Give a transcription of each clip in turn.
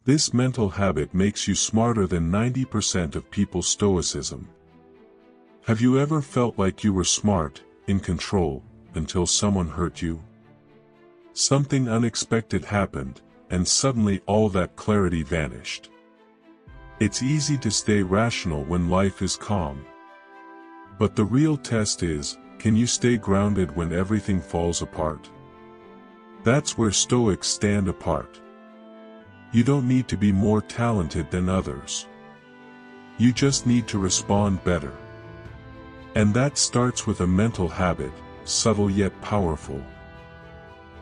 This mental habit makes you smarter than 90% of people's Stoicism. Have you ever felt like you were smart, in control, until someone hurt you? Something unexpected happened, and suddenly all that clarity vanished. It's easy to stay rational when life is calm. But the real test is, can you stay grounded when everything falls apart? That's where Stoics stand apart. You don't need to be more talented than others. You just need to respond better. And that starts with a mental habit, subtle yet powerful.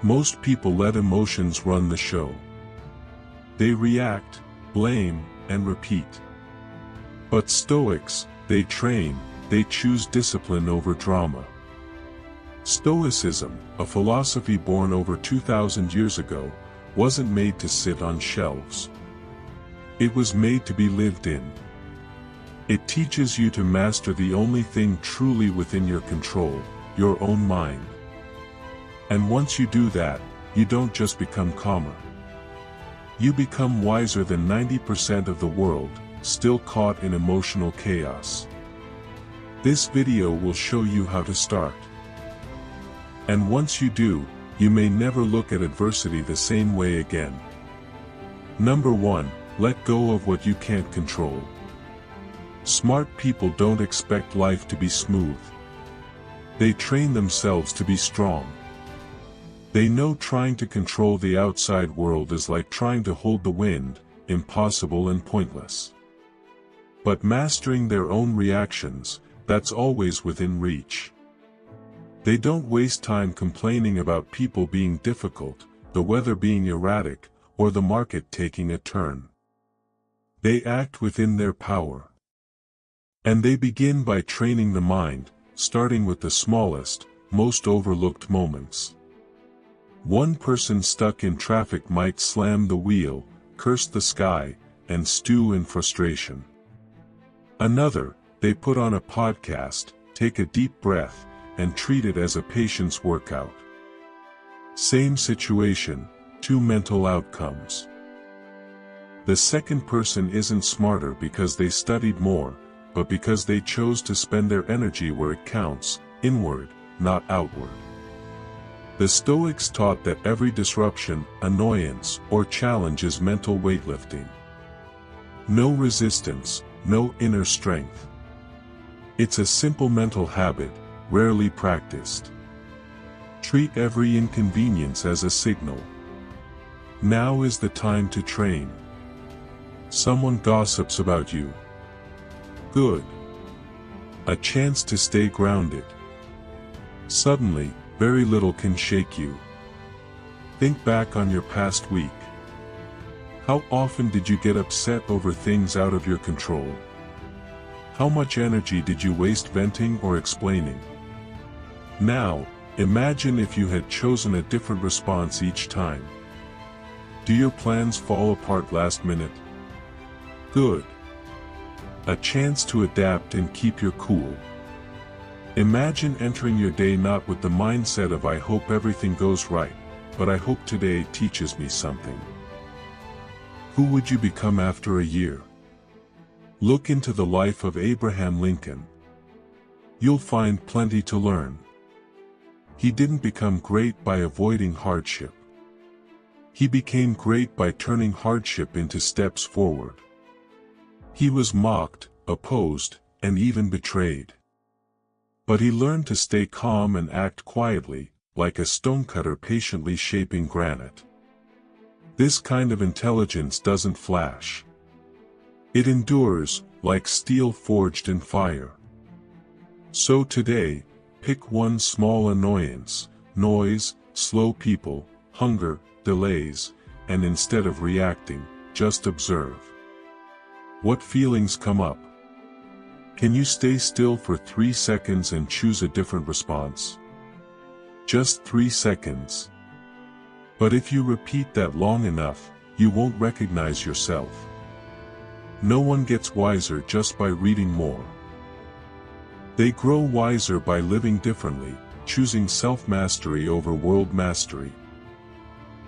Most people let emotions run the show. They react, blame, and repeat. But Stoics, they train, they choose discipline over drama. Stoicism, a philosophy born over 2,000 years ago, wasn't made to sit on shelves. It was made to be lived in. It teaches you to master the only thing truly within your control, your own mind. And once you do that, you don't just become calmer. You become wiser than 90% of the world, still caught in emotional chaos. This video will show you how to start. And once you do, you may never look at adversity the same way again. Number 1, let go of what you can't control. Smart people don't expect life to be smooth. They train themselves to be strong. They know trying to control the outside world is like trying to hold the wind, impossible and pointless. But mastering their own reactions, that's always within reach. They don't waste time complaining about people being difficult, the weather being erratic, or the market taking a turn. They act within their power. And they begin by training the mind, starting with the smallest, most overlooked moments. One person stuck in traffic might slam the wheel, curse the sky, and stew in frustration. Another, they put on a podcast, take a deep breath, and treat it as a patience workout. Same situation, two mental outcomes. The second person isn't smarter because they studied more, but because they chose to spend their energy where it counts, inward, not outward. The Stoics taught that every disruption, annoyance, or challenge is mental weightlifting. No resistance, no inner strength. It's a simple mental habit, rarely practiced. Treat every inconvenience as a signal. Now is the time to train. Someone gossips about you. Good. A chance to stay grounded. Suddenly, very little can shake you. Think back on your past week. How often did you get upset over things out of your control? How much energy did you waste venting or explaining? Now, imagine if you had chosen a different response each time. Do your plans fall apart last minute? Good. A chance to adapt and keep your cool. Imagine entering your day not with the mindset of I hope everything goes right, but I hope today teaches me something. Who would you become after a year? Look into the life of Abraham Lincoln. You'll find plenty to learn. He didn't become great by avoiding hardship. He became great by turning hardship into steps forward. He was mocked, opposed, and even betrayed. But he learned to stay calm and act quietly, like a stonecutter patiently shaping granite. This kind of intelligence doesn't flash. It endures, like steel forged in fire. So today, pick one small annoyance, noise, slow people, hunger, delays, and instead of reacting, just observe. What feelings come up? Can you stay still for 3 seconds and choose a different response? Just 3 seconds. But if you repeat that long enough, you won't recognize yourself. No one gets wiser just by reading more. They grow wiser by living differently, choosing self-mastery over world mastery.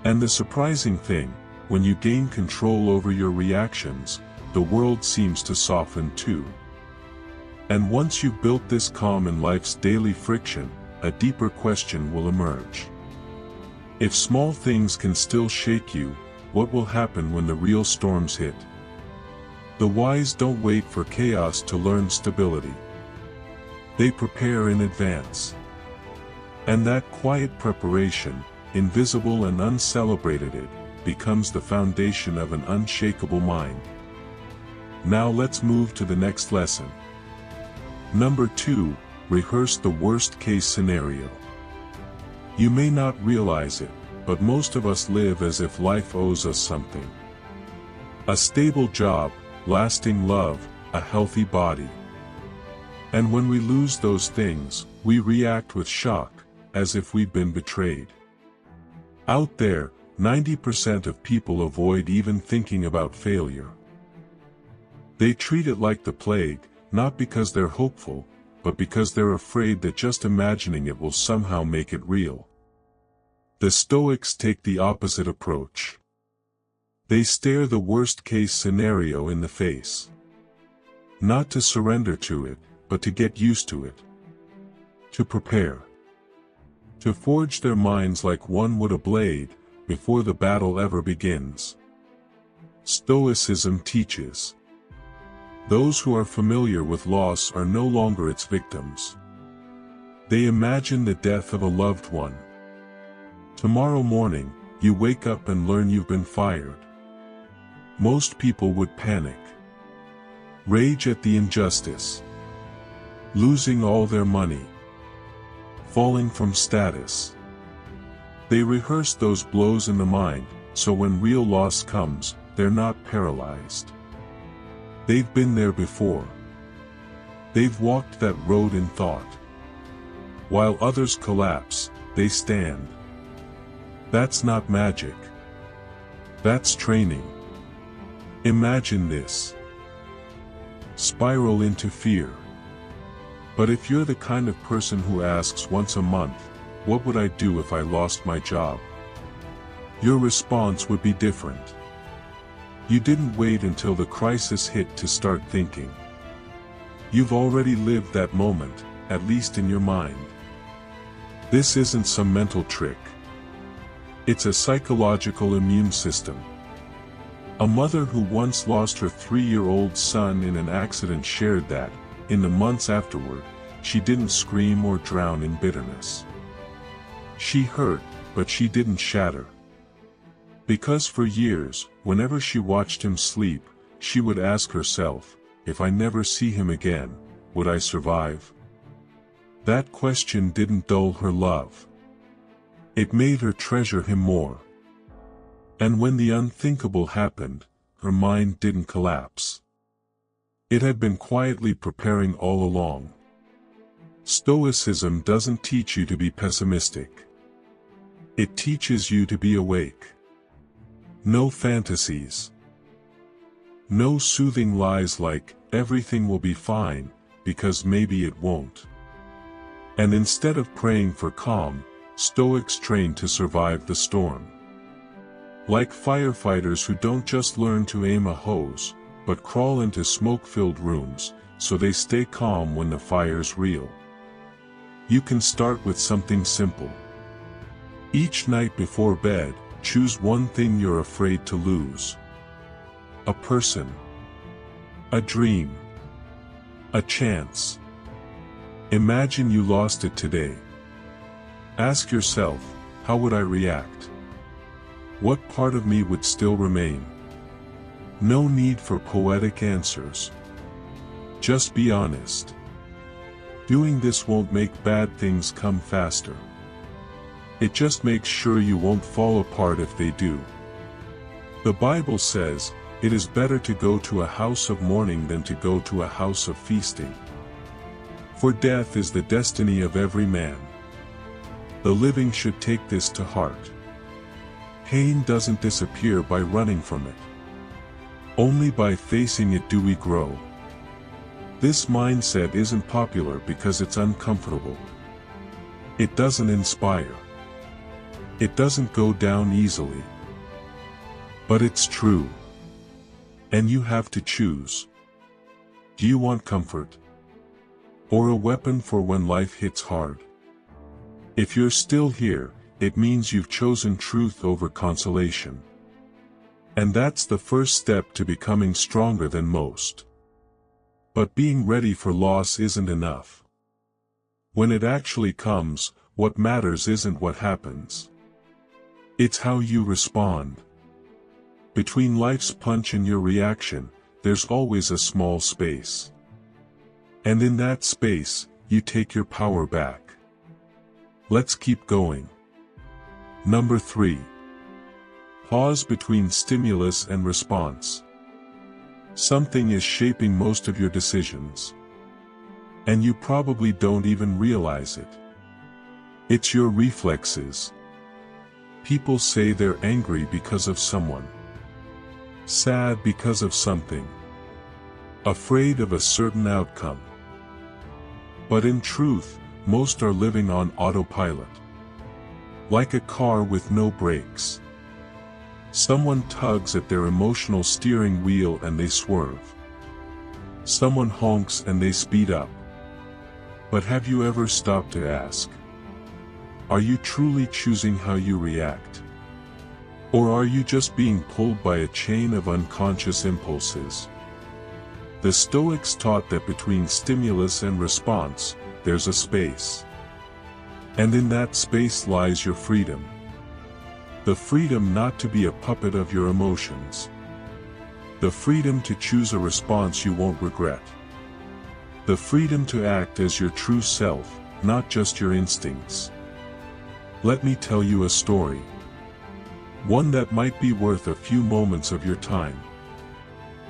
And the surprising thing, when you gain control over your reactions, the world seems to soften too. And once you've built this calm in life's daily friction, a deeper question will emerge. If small things can still shake you, what will happen when the real storms hit? The wise don't wait for chaos to learn stability. They prepare in advance. And that quiet preparation, invisible and uncelebrated, becomes the foundation of an unshakable mind. Now let's move to the next lesson. Number 2, rehearse the worst-case scenario. You may not realize it, but most of us live as if life owes us something. A stable job, lasting love, a healthy body. And when we lose those things, we react with shock, as if we've been betrayed. Out there, 90% of people avoid even thinking about failure. They treat it like the plague, not because they're hopeful, but because they're afraid that just imagining it will somehow make it real. The Stoics take the opposite approach. They stare the worst-case scenario in the face. Not to surrender to it, but to get used to it. To prepare. To forge their minds like one would a blade, before the battle ever begins. Stoicism teaches. Those who are familiar with loss are no longer its victims. They imagine the death of a loved one. Tomorrow morning, you wake up and learn you've been fired. Most people would panic. Rage at the injustice. Losing all their money. Falling from status. They rehearse those blows in the mind, so when real loss comes, they're not paralyzed. They've been there before. They've walked that road in thought. While others collapse, they stand. That's not magic. That's training. Imagine this. Spiral into fear. But if you're the kind of person who asks once a month, what would I do if I lost my job? Your response would be different. You didn't wait until the crisis hit to start thinking. You've already lived that moment, at least in your mind. This isn't some mental trick. It's a psychological immune system. A mother who once lost her 3-year-old son in an accident shared that, in the months afterward, she didn't scream or drown in bitterness. She hurt, but she didn't shatter. Because for years, whenever she watched him sleep, she would ask herself, if I never see him again, would I survive? That question didn't dull her love. It made her treasure him more. And when the unthinkable happened, her mind didn't collapse. It had been quietly preparing all along. Stoicism doesn't teach you to be pessimistic. It teaches you to be awake. No fantasies. No soothing lies like, everything will be fine, because maybe it won't. And instead of praying for calm, Stoics train to survive the storm. Like firefighters who don't just learn to aim a hose, but crawl into smoke-filled rooms, so they stay calm when the fire's real. You can start with something simple. Each night before bed, choose one thing you're afraid to lose. A person. A dream. A chance. Imagine you lost it today. Ask yourself, how would I react? What part of me would still remain? No need for poetic answers. Just be honest. Doing this won't make bad things come faster. It just makes sure you won't fall apart if they do. The Bible says, it is better to go to a house of mourning than to go to a house of feasting. For death is the destiny of every man. The living should take this to heart. Pain doesn't disappear by running from it. Only by facing it do we grow. This mindset isn't popular because it's uncomfortable. It doesn't inspire. It doesn't go down easily. But it's true. And you have to choose. Do you want comfort? Or a weapon for when life hits hard? If you're still here, it means you've chosen truth over consolation. And that's the first step to becoming stronger than most. But being ready for loss isn't enough. When it actually comes, what matters isn't what happens. It's how you respond. Between life's punch and your reaction, there's always a small space. And in that space, you take your power back. Let's keep going. Number 3. Pause between stimulus and response. Something is shaping most of your decisions. And you probably don't even realize it. It's your reflexes. People say they're angry because of someone. Sad because of something. Afraid of a certain outcome. But in truth, most are living on autopilot. Like a car with no brakes. Someone tugs at their emotional steering wheel and they swerve. Someone honks and they speed up. But have you ever stopped to ask? Are you truly choosing how you react? Or are you just being pulled by a chain of unconscious impulses? The Stoics taught that between stimulus and response, there's a space. And in that space lies your freedom. The freedom not to be a puppet of your emotions. The freedom to choose a response you won't regret. The freedom to act as your true self, not just your instincts. Let me tell you a story. One that might be worth a few moments of your time.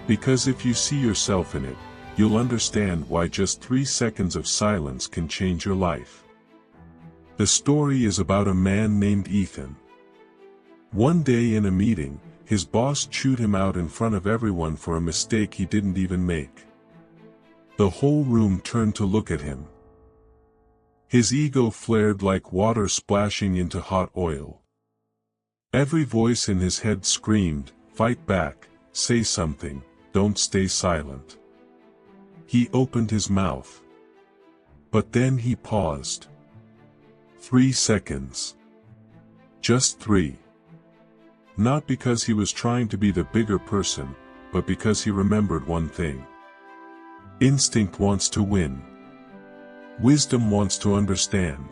Because if you see yourself in it, you'll understand why just 3 seconds of silence can change your life. The story is about a man named Ethan. One day in a meeting, his boss chewed him out in front of everyone for a mistake he didn't even make. The whole room turned to look at him. His ego flared like water splashing into hot oil. Every voice in his head screamed, "Fight back, say something, don't stay silent." He opened his mouth. But then he paused. 3 seconds. Just 3. Not because he was trying to be the bigger person, but because he remembered one thing. Instinct wants to win. Wisdom wants to understand.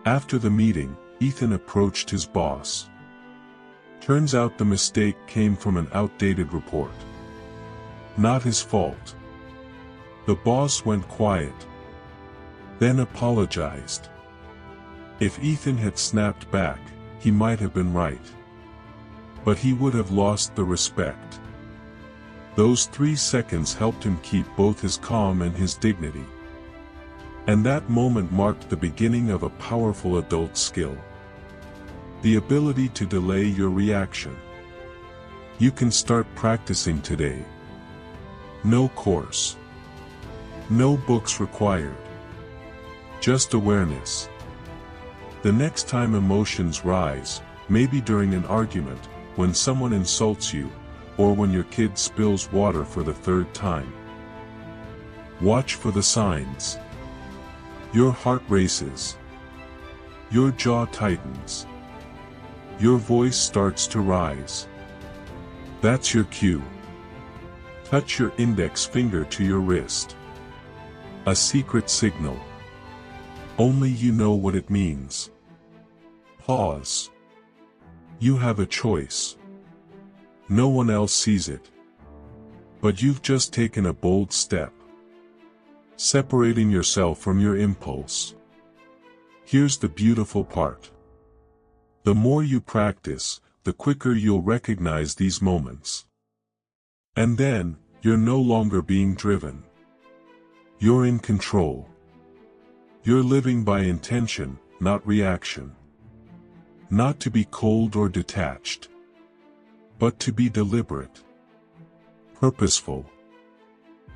After the meeting, Ethan approached his boss. Turns out the mistake came from an outdated report. Not his fault. The boss went quiet. Then apologized. If Ethan had snapped back, he might have been right. But he would have lost the respect. Those 3 seconds helped him keep both his calm and his dignity. And that moment marked the beginning of a powerful adult skill. The ability to delay your reaction. You can start practicing today. No course. No books required. Just awareness. The next time emotions rise, maybe during an argument, when someone insults you, or when your kid spills water for the 3rd time. Watch for the signs. Your heart races. Your jaw tightens. Your voice starts to rise. That's your cue. Touch your index finger to your wrist. A secret signal. Only you know what it means. Pause. You have a choice. No one else sees it. But you've just taken a bold step. Separating yourself from your impulse. Here's the beautiful part. The more you practice, the quicker you'll recognize these moments. And then, you're no longer being driven. You're in control. You're living by intention, not reaction. Not to be cold or detached. But to be deliberate. Purposeful.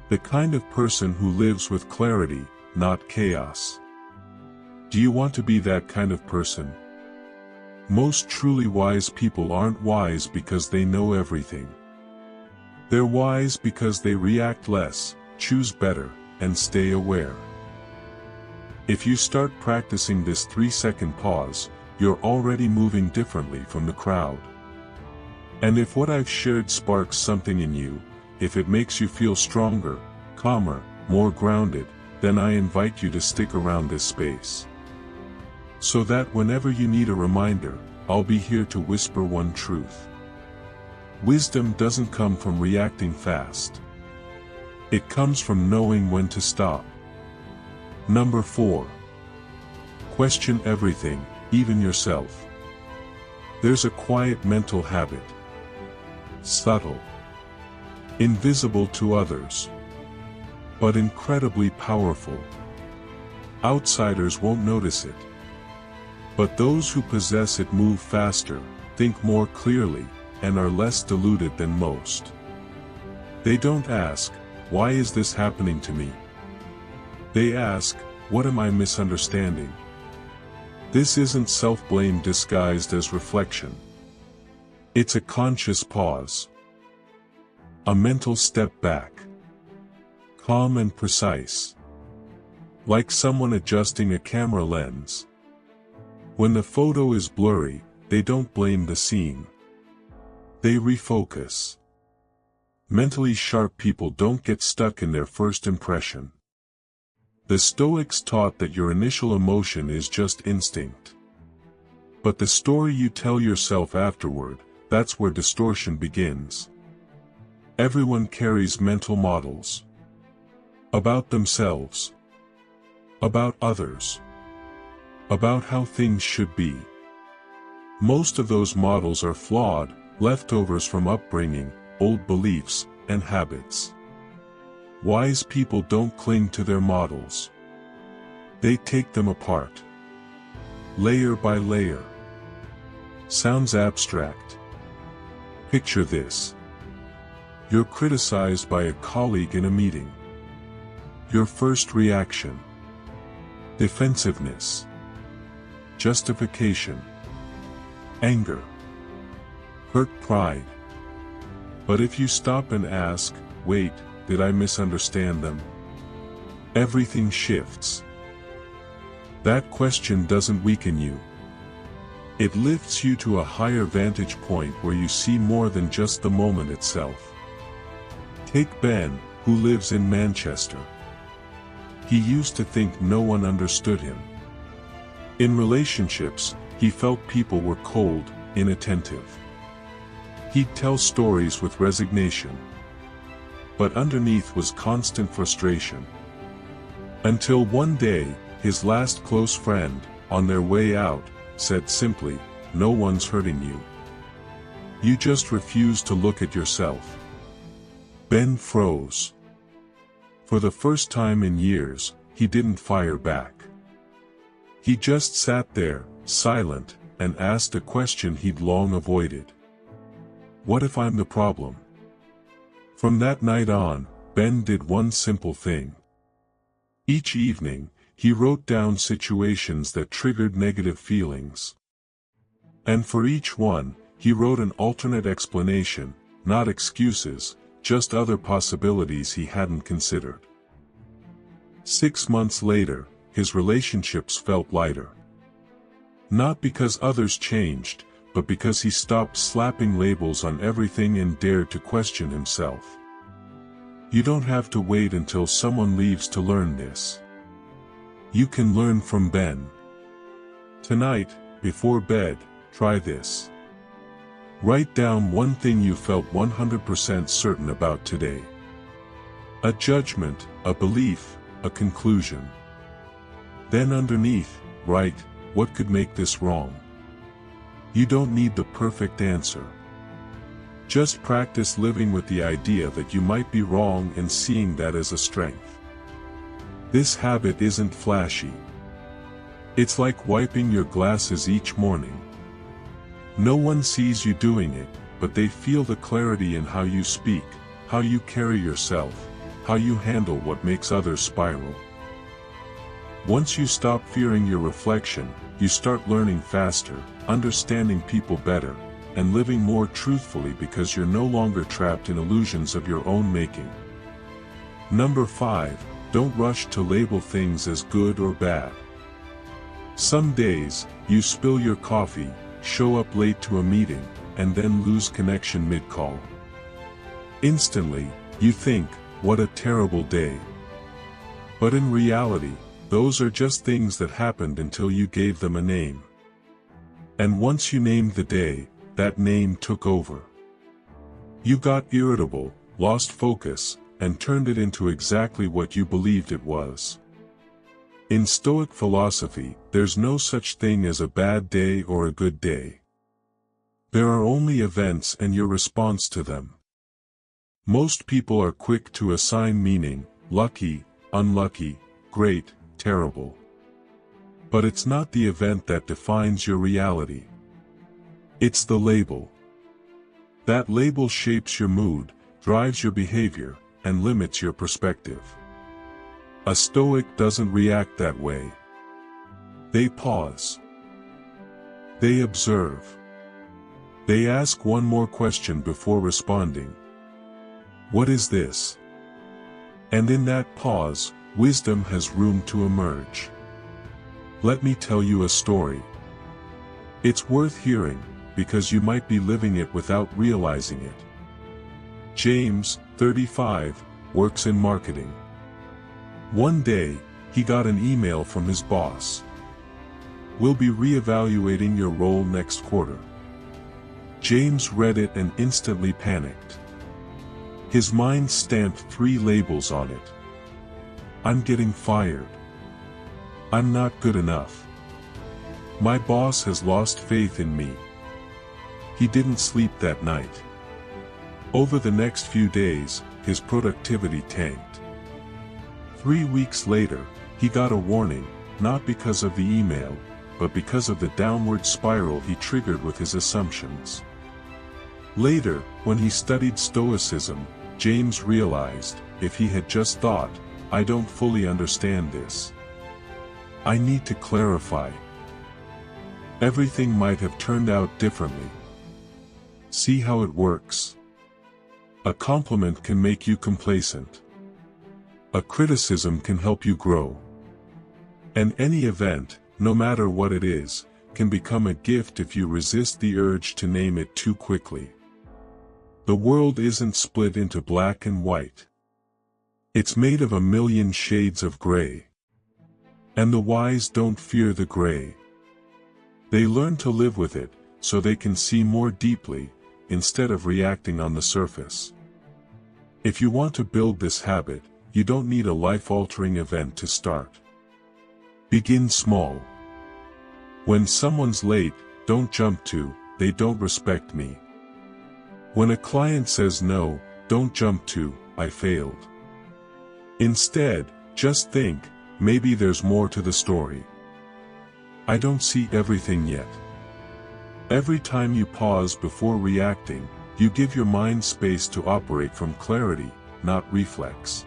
The kind of person who lives with clarity, not chaos. Do you want to be that kind of person? Most truly wise people aren't wise because they know everything. They're wise because they react less, choose better, and stay aware. If you start practicing this 3-second pause, you're already moving differently from the crowd. And if what I've shared sparks something in you, if it makes you feel stronger, calmer, more grounded, then I invite you to stick around this space. So that whenever you need a reminder, I'll be here to whisper one truth. Wisdom doesn't come from reacting fast. It comes from knowing when to stop. Number 4. Question everything, even yourself. There's a quiet mental habit. Subtle. Invisible to others. But incredibly powerful. Outsiders won't notice it. But those who possess it move faster, think more clearly, and are less deluded than most. They don't ask, "Why is this happening to me?" They ask, "What am I misunderstanding?" This isn't self-blame disguised as reflection. It's a conscious pause. A mental step back. Calm and precise. Like someone adjusting a camera lens. When the photo is blurry, they don't blame the scene. They refocus. Mentally sharp people don't get stuck in their first impression. The Stoics taught that your initial emotion is just instinct. But the story you tell yourself afterward, that's where distortion begins. Everyone carries mental models. About themselves. About others. About how things should be. Most of those models are flawed, leftovers from upbringing, old beliefs, and habits. Wise people don't cling to their models. They take them apart. Layer by layer. Sounds abstract. Picture this. You're criticized by a colleague in a meeting. Your first reaction. Defensiveness. Justification. Anger. Hurt pride. But if you stop and ask, "Wait, did I misunderstand them?" Everything shifts. That question doesn't weaken you. It lifts you to a higher vantage point where you see more than just the moment itself. Take Ben, who lives in Manchester. He used to think no one understood him. In relationships, he felt people were cold, inattentive. He'd tell stories with resignation. But underneath was constant frustration. Until one day, his last close friend, on their way out, said simply, "No one's hurting you. You just refuse to look at yourself." Ben froze. For the first time in years, he didn't fire back. He just sat there, silent, and asked a question he'd long avoided. What if I'm the problem? From that night on, Ben did one simple thing. Each evening, he wrote down situations that triggered negative feelings. And for each one, he wrote an alternate explanation, not excuses, just other possibilities he hadn't considered. 6 months later, his relationships felt lighter. Not because others changed, but because he stopped slapping labels on everything and dared to question himself. You don't have to wait until someone leaves to learn this. You can learn from Ben. Tonight, before bed, try this. Write down one thing you felt 100% certain about today. A judgment, a belief, a conclusion. Then underneath, write, what could make this wrong? You don't need the perfect answer. Just practice living with the idea that you might be wrong and seeing that as a strength. This habit isn't flashy. It's like wiping your glasses each morning. No one sees you doing it, but they feel the clarity in how you speak, how you carry yourself, how you handle what makes others spiral. Once you stop fearing your reflection, you start learning faster, understanding people better, and living more truthfully because you're no longer trapped in illusions of your own making. Number 5, don't rush to label things as good or bad. Some days, you spill your coffee, show up late to a meeting, and then lose connection mid-call. Instantly, you think, what a terrible day. But in reality, those are just things that happened until you gave them a name. And once you named the day, that name took over. You got irritable, lost focus, and turned it into exactly what you believed it was. In Stoic philosophy, there's no such thing as a bad day or a good day. There are only events and your response to them. Most people are quick to assign meaning, lucky, unlucky, great, terrible. But it's not the event that defines your reality. It's the label. That label shapes your mood, drives your behavior, and limits your perspective. A Stoic doesn't react that way. They pause. They observe. They ask one more question before responding. What is this? And in that pause, wisdom has room to emerge. Let me tell you a story. It's worth hearing, because you might be living it without realizing it. James, 35, works in marketing. One day, he got an email from his boss. We'll be re-evaluating your role next quarter. James read it and instantly panicked. His mind stamped 3 labels on it. I'm getting fired. I'm not good enough. My boss has lost faith in me. He didn't sleep that night. Over the next few days, his productivity tanked. 3 weeks later, he got a warning, not because of the email, but because of the downward spiral he triggered with his assumptions. Later, when he studied Stoicism, James realized, if he had just thought, I don't fully understand this. I need to clarify. Everything might have turned out differently. See how it works. A compliment can make you complacent. A criticism can help you grow. And any event, no matter what it is, can become a gift if you resist the urge to name it too quickly. The world isn't split into black and white. It's made of a million shades of gray. And the wise don't fear the gray. They learn to live with it, so they can see more deeply, instead of reacting on the surface. If you want to build this habit, you don't need a life-altering event to start. Begin small. When someone's late, don't jump to, they don't respect me. When a client says no, don't jump to, I failed. Instead, just think, maybe there's more to the story. I don't see everything yet. Every time you pause before reacting, you give your mind space to operate from clarity, not reflex.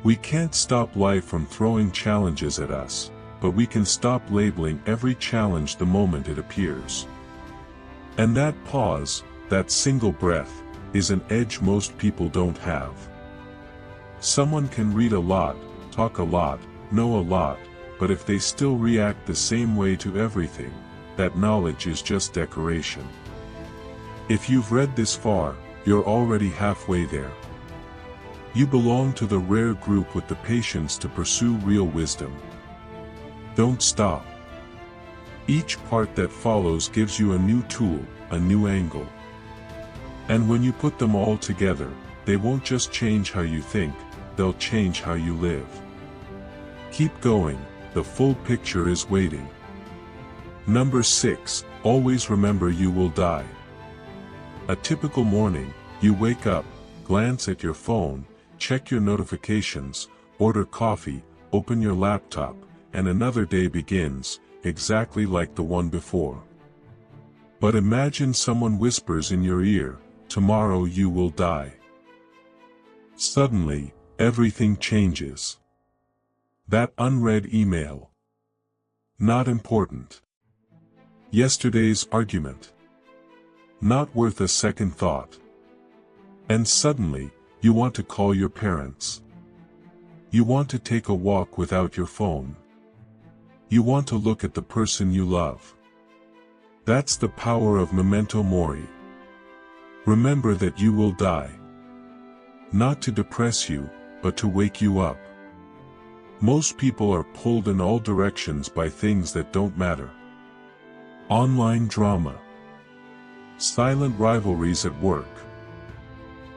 We can't stop life from throwing challenges at us, but we can stop labeling every challenge the moment it appears. And that pause, that single breath, is an edge most people don't have. Someone can read a lot, talk a lot, know a lot, but if they still react the same way to everything, that knowledge is just decoration. If you've read this far, you're already halfway there. You belong to the rare group with the patience to pursue real wisdom. Don't stop. Each part that follows gives you a new tool, a new angle. And when you put them all together, they won't just change how you think, they'll change how you live. Keep going, the full picture is waiting. Number 6, always remember you will die. A typical morning, you wake up, glance at your phone, check your notifications, order coffee, open your laptop, and another day begins, exactly like the one before. But imagine someone whispers in your ear, tomorrow you will die. Suddenly, everything changes. That unread email. Not important. Yesterday's argument. Not worth a second thought. And suddenly, you want to call your parents. You want to take a walk without your phone. You want to look at the person you love. That's the power of memento mori. Remember that you will die. Not to depress you, but to wake you up. Most people are pulled in all directions by things that don't matter. Online drama. Silent rivalries at work.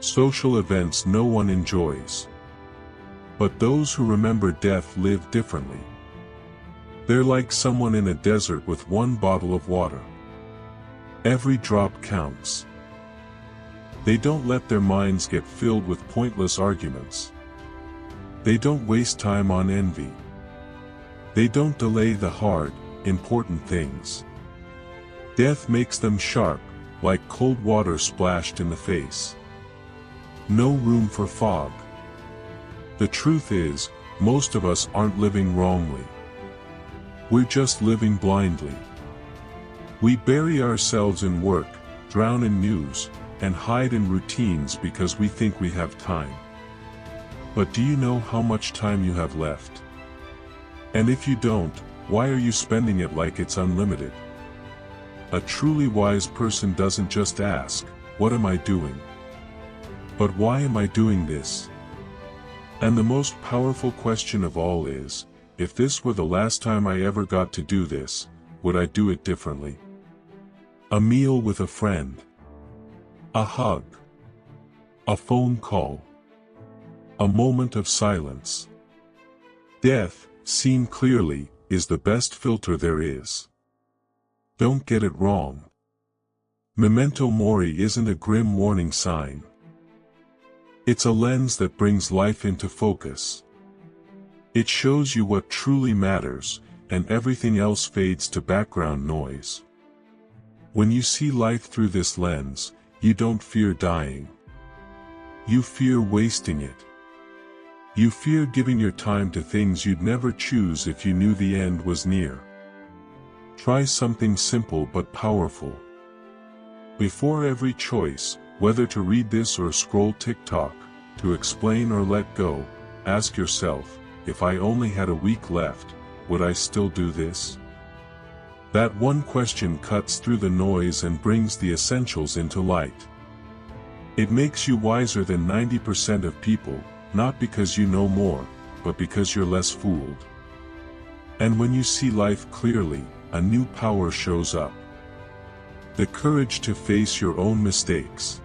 Social events no one enjoys. But those who remember death live differently. They're like someone in a desert with one bottle of water. Every drop counts. They don't let their minds get filled with pointless arguments. They don't waste time on envy. They don't delay the hard, important things. Death makes them sharp, like cold water splashed in the face. No room for fog. The truth is, most of us aren't living wrongly. We're just living blindly. We bury ourselves in work, drown in news, and hide in routines because we think we have time. But do you know how much time you have left? And if you don't, why are you spending it like it's unlimited? A truly wise person doesn't just ask, "What am I doing?" but "Why am I doing this?" And the most powerful question of all is, if this were the last time I ever got to do this, would I do it differently? A meal with a friend. A hug. A phone call. A moment of silence. Death, seen clearly, is the best filter there is. Don't get it wrong. Memento mori isn't a grim warning sign. It's a lens that brings life into focus. It shows you what truly matters, and everything else fades to background noise. When you see life through this lens, you don't fear dying. You fear wasting it. You fear giving your time to things you'd never choose if you knew the end was near. Try something simple but powerful. Before every choice, whether to read this or scroll TikTok, to explain or let go, ask yourself, if I only had a week left, would I still do this? That one question cuts through the noise and brings the essentials into light. It makes you wiser than 90% of people, not because you know more, but because you're less fooled. And when you see life clearly, a new power shows up. The courage to face your own mistakes.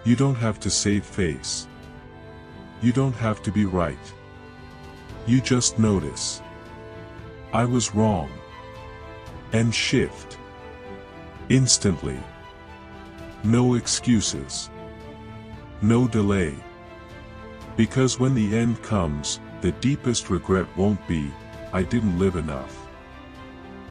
You don't have to save face. You don't have to be right. You just notice. I was wrong. And shift. Instantly. No excuses. No delay. Because when the end comes, the deepest regret won't be, "I didn't live enough."